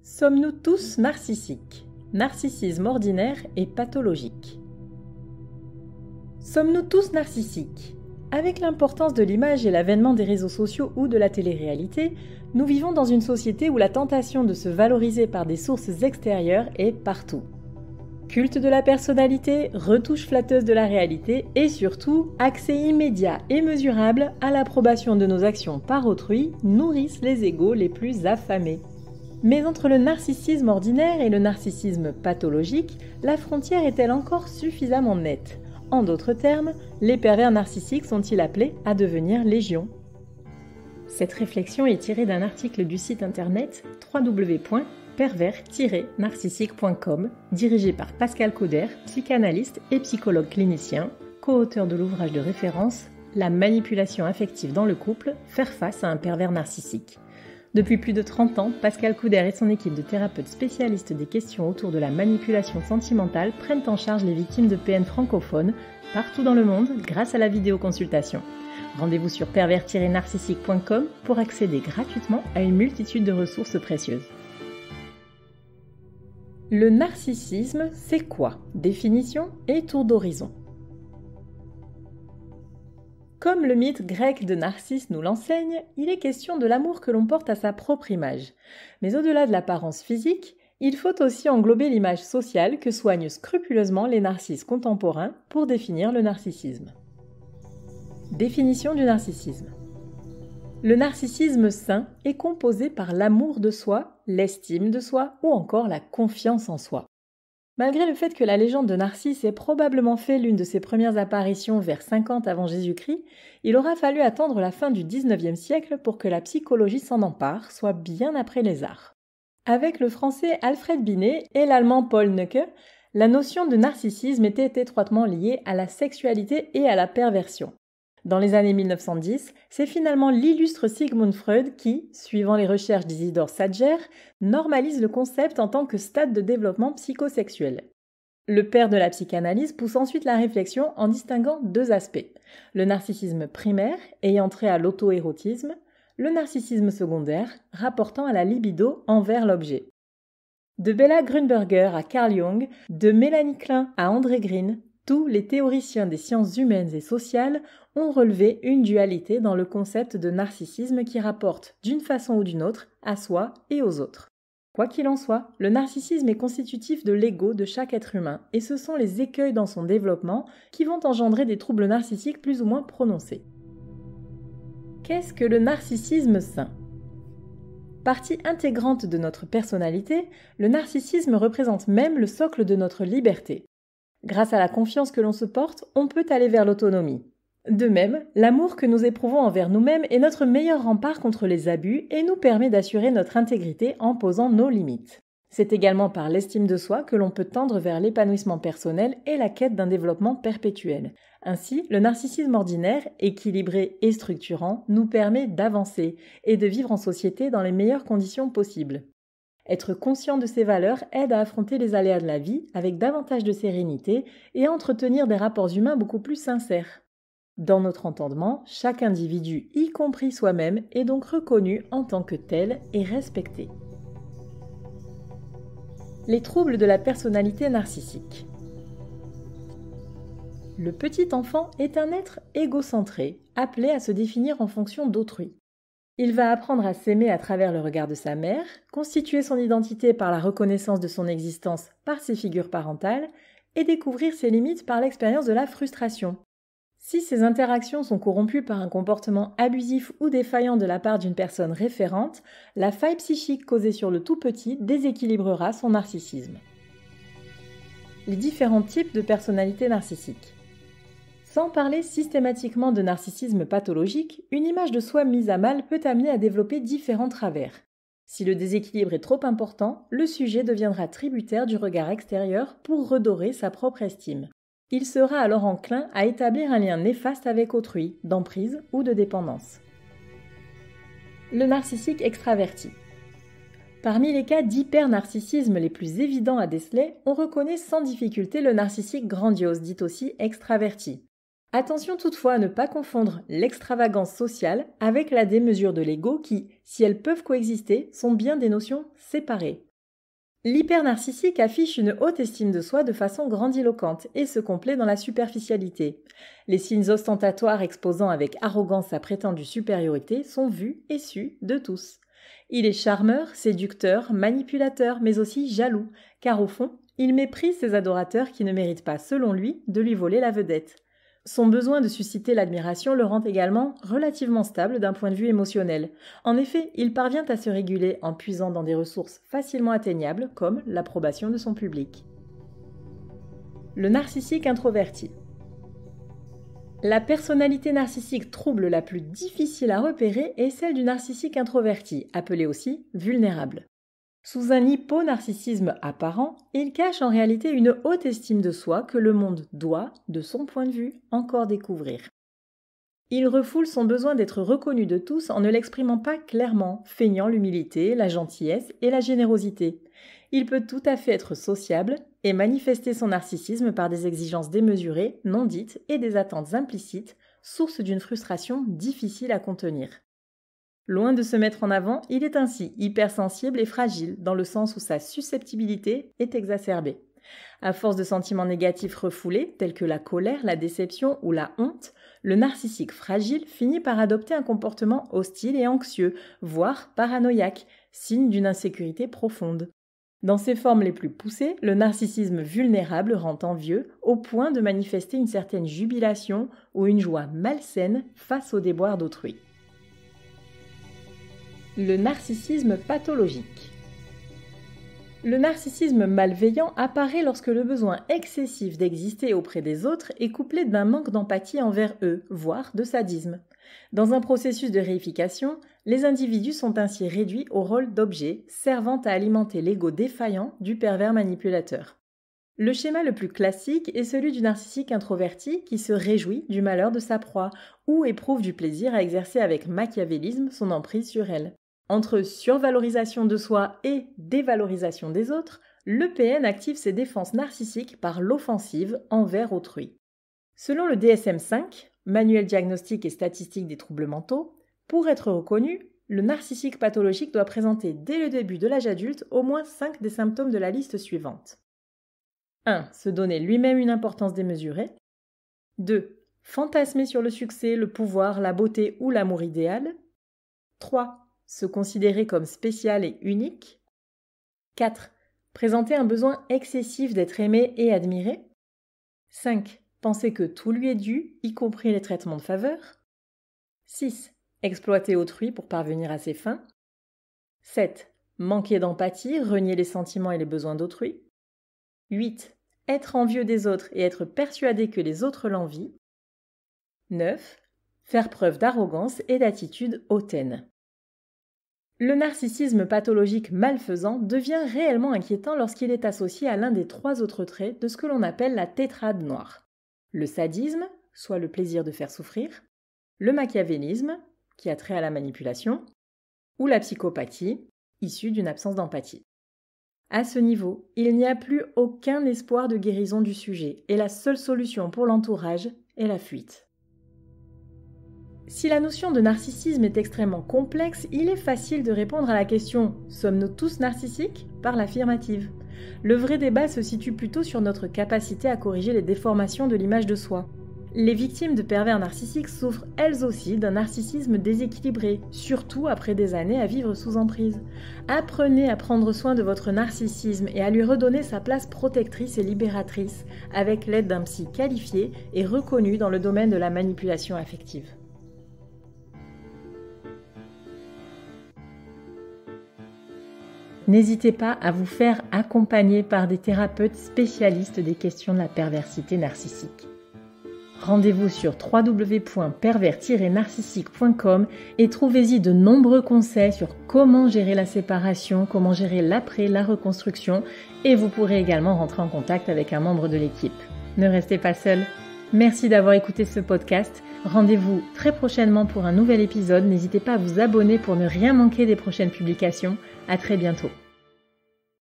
Sommes-nous tous narcissiques? Narcissisme ordinaire et pathologique. Sommes-nous tous narcissiques? Avec l'importance de l'image et l'avènement des réseaux sociaux ou de la télé-réalité, nous vivons dans une société où la tentation de se valoriser par des sources extérieures est partout. Culte de la personnalité, retouche flatteuse de la réalité et surtout, accès immédiat et mesurable à l'approbation de nos actions par autrui nourrissent les égos les plus affamés. Mais entre le narcissisme ordinaire et le narcissisme pathologique, la frontière est-elle encore suffisamment nette? En d'autres termes, les pervers narcissiques sont-ils appelés à devenir légion? Cette réflexion est tirée d'un article du site internet www.pervers-narcissique.com, dirigé par Pascal Couder, psychanalyste et psychologue clinicien, co-auteur de l'ouvrage de référence « La manipulation affective dans le couple, faire face à un pervers narcissique ». Depuis plus de 30 ans, Pascal Couder et son équipe de thérapeutes spécialistes des questions autour de la manipulation sentimentale prennent en charge les victimes de PN francophones partout dans le monde grâce à la vidéoconsultation. Rendez-vous sur pervers-narcissique.com pour accéder gratuitement à une multitude de ressources précieuses. Le narcissisme, c'est quoi? Définition et tour d'horizon. Comme le mythe grec de Narcisse nous l'enseigne, il est question de l'amour que l'on porte à sa propre image. Mais au-delà de l'apparence physique, il faut aussi englober l'image sociale que soignent scrupuleusement les narcisses contemporains pour définir le narcissisme. Définition du narcissisme. Le narcissisme sain est composé par l'amour de soi, l'estime de soi ou encore la confiance en soi. Malgré le fait que la légende de Narcisse ait probablement fait l'une de ses premières apparitions vers 50 avant Jésus-Christ, il aura fallu attendre la fin du XIXe siècle pour que la psychologie s'en empare, soit bien après les arts. Avec le français Alfred Binet et l'allemand Paul Neucke, la notion de narcissisme était étroitement liée à la sexualité et à la perversion. Dans les années 1910, c'est finalement l'illustre Sigmund Freud qui, suivant les recherches d'Isidore Sadger, normalise le concept en tant que stade de développement psychosexuel. Le père de la psychanalyse pousse ensuite la réflexion en distinguant deux aspects. Le narcissisme primaire, ayant trait à l'auto-érotisme, le narcissisme secondaire, rapportant à la libido envers l'objet. De Bella Grünberger à Carl Jung, de Mélanie Klein à André Green, tous les théoriciens des sciences humaines et sociales ont relevé une dualité dans le concept de narcissisme qui rapporte, d'une façon ou d'une autre, à soi et aux autres. Quoi qu'il en soit, le narcissisme est constitutif de l'ego de chaque être humain, et ce sont les écueils dans son développement qui vont engendrer des troubles narcissiques plus ou moins prononcés. Qu'est-ce que le narcissisme sain ? Partie intégrante de notre personnalité, le narcissisme représente même le socle de notre liberté. Grâce à la confiance que l'on se porte, on peut aller vers l'autonomie. De même, l'amour que nous éprouvons envers nous-mêmes est notre meilleur rempart contre les abus et nous permet d'assurer notre intégrité en posant nos limites. C'est également par l'estime de soi que l'on peut tendre vers l'épanouissement personnel et la quête d'un développement perpétuel. Ainsi, le narcissisme ordinaire, équilibré et structurant, nous permet d'avancer et de vivre en société dans les meilleures conditions possibles. Être conscient de ses valeurs aide à affronter les aléas de la vie avec davantage de sérénité et à entretenir des rapports humains beaucoup plus sincères. Dans notre entendement, chaque individu, y compris soi-même, est donc reconnu en tant que tel et respecté. Les troubles de la personnalité narcissique. Le petit enfant est un être égocentré, appelé à se définir en fonction d'autrui. Il va apprendre à s'aimer à travers le regard de sa mère, constituer son identité par la reconnaissance de son existence par ses figures parentales et découvrir ses limites par l'expérience de la frustration. Si ces interactions sont corrompues par un comportement abusif ou défaillant de la part d'une personne référente, la faille psychique causée sur le tout petit déséquilibrera son narcissisme. Les différents types de personnalité narcissique. Sans parler systématiquement de narcissisme pathologique, une image de soi mise à mal peut amener à développer différents travers. Si le déséquilibre est trop important, le sujet deviendra tributaire du regard extérieur pour redorer sa propre estime. Il sera alors enclin à établir un lien néfaste avec autrui, d'emprise ou de dépendance. Le narcissique extraverti. Parmi les cas d'hypernarcissisme les plus évidents à déceler, on reconnaît sans difficulté le narcissique grandiose, dit aussi extraverti. Attention toutefois à ne pas confondre l'extravagance sociale avec la démesure de l'ego qui, si elles peuvent coexister, sont bien des notions séparées. L'hypernarcissique affiche une haute estime de soi de façon grandiloquente et se complaît dans la superficialité. Les signes ostentatoires exposant avec arrogance sa prétendue supériorité sont vus et sus de tous. Il est charmeur, séducteur, manipulateur, mais aussi jaloux, car au fond, il méprise ses adorateurs qui ne méritent pas, selon lui, de lui voler la vedette. Son besoin de susciter l'admiration le rend également relativement stable d'un point de vue émotionnel. En effet, il parvient à se réguler en puisant dans des ressources facilement atteignables comme l'approbation de son public. Le narcissique introverti. La personnalité narcissique trouble la plus difficile à repérer est celle du narcissique introverti, appelé aussi vulnérable. Sous un hyponarcissisme apparent, il cache en réalité une haute estime de soi que le monde doit, de son point de vue, encore découvrir. Il refoule son besoin d'être reconnu de tous en ne l'exprimant pas clairement, feignant l'humilité, la gentillesse et la générosité. Il peut tout à fait être sociable et manifester son narcissisme par des exigences démesurées, non dites et des attentes implicites, source d'une frustration difficile à contenir. Loin de se mettre en avant, il est ainsi hypersensible et fragile, dans le sens où sa susceptibilité est exacerbée. À force de sentiments négatifs refoulés, tels que la colère, la déception ou la honte, le narcissique fragile finit par adopter un comportement hostile et anxieux, voire paranoïaque, signe d'une insécurité profonde. Dans ses formes les plus poussées, le narcissisme vulnérable rend envieux au point de manifester une certaine jubilation ou une joie malsaine face aux déboires d'autrui. Le narcissisme pathologique. Le narcissisme malveillant apparaît lorsque le besoin excessif d'exister auprès des autres est couplé d'un manque d'empathie envers eux, voire de sadisme. Dans un processus de réification, les individus sont ainsi réduits au rôle d'objet, servant à alimenter l'ego défaillant du pervers manipulateur. Le schéma le plus classique est celui du narcissique introverti qui se réjouit du malheur de sa proie ou éprouve du plaisir à exercer avec machiavélisme son emprise sur elle. Entre survalorisation de soi et dévalorisation des autres, le PN active ses défenses narcissiques par l'offensive envers autrui. Selon le DSM-5, Manuel diagnostique et statistique des troubles mentaux, pour être reconnu, le narcissique pathologique doit présenter dès le début de l'âge adulte au moins 5 des symptômes de la liste suivante. 1. Se donner lui-même une importance démesurée. 2. Fantasmer sur le succès, le pouvoir, la beauté ou l'amour idéal. 3. Se considérer comme spécial et unique. 4. Présenter un besoin excessif d'être aimé et admiré. 5. Penser que tout lui est dû, y compris les traitements de faveur. 6. Exploiter autrui pour parvenir à ses fins. 7. Manquer d'empathie, renier les sentiments et les besoins d'autrui. 8. Être envieux des autres et être persuadé que les autres l'envient. 9. Faire preuve d'arrogance et d'attitude hautaine. Le narcissisme pathologique malfaisant devient réellement inquiétant lorsqu'il est associé à l'un des 3 autres traits de ce que l'on appelle la tétrade noire. Le sadisme, soit le plaisir de faire souffrir, le machiavélisme, qui a trait à la manipulation, ou la psychopathie, issue d'une absence d'empathie. À ce niveau, il n'y a plus aucun espoir de guérison du sujet et la seule solution pour l'entourage est la fuite. Si la notion de narcissisme est extrêmement complexe, il est facile de répondre à la question « Sommes-nous tous narcissiques ?» par l'affirmative. Le vrai débat se situe plutôt sur notre capacité à corriger les déformations de l'image de soi. Les victimes de pervers narcissiques souffrent elles aussi d'un narcissisme déséquilibré, surtout après des années à vivre sous emprise. Apprenez à prendre soin de votre narcissisme et à lui redonner sa place protectrice et libératrice, avec l'aide d'un psy qualifié et reconnu dans le domaine de la manipulation affective. N'hésitez pas à vous faire accompagner par des thérapeutes spécialistes des questions de la perversité narcissique. Rendez-vous sur www.pervers-narcissique.com et trouvez-y de nombreux conseils sur comment gérer la séparation, comment gérer l'après, la reconstruction, et vous pourrez également rentrer en contact avec un membre de l'équipe. Ne restez pas seul. Merci d'avoir écouté ce podcast. Rendez-vous très prochainement pour un nouvel épisode. N'hésitez pas à vous abonner pour ne rien manquer des prochaines publications. À très bientôt.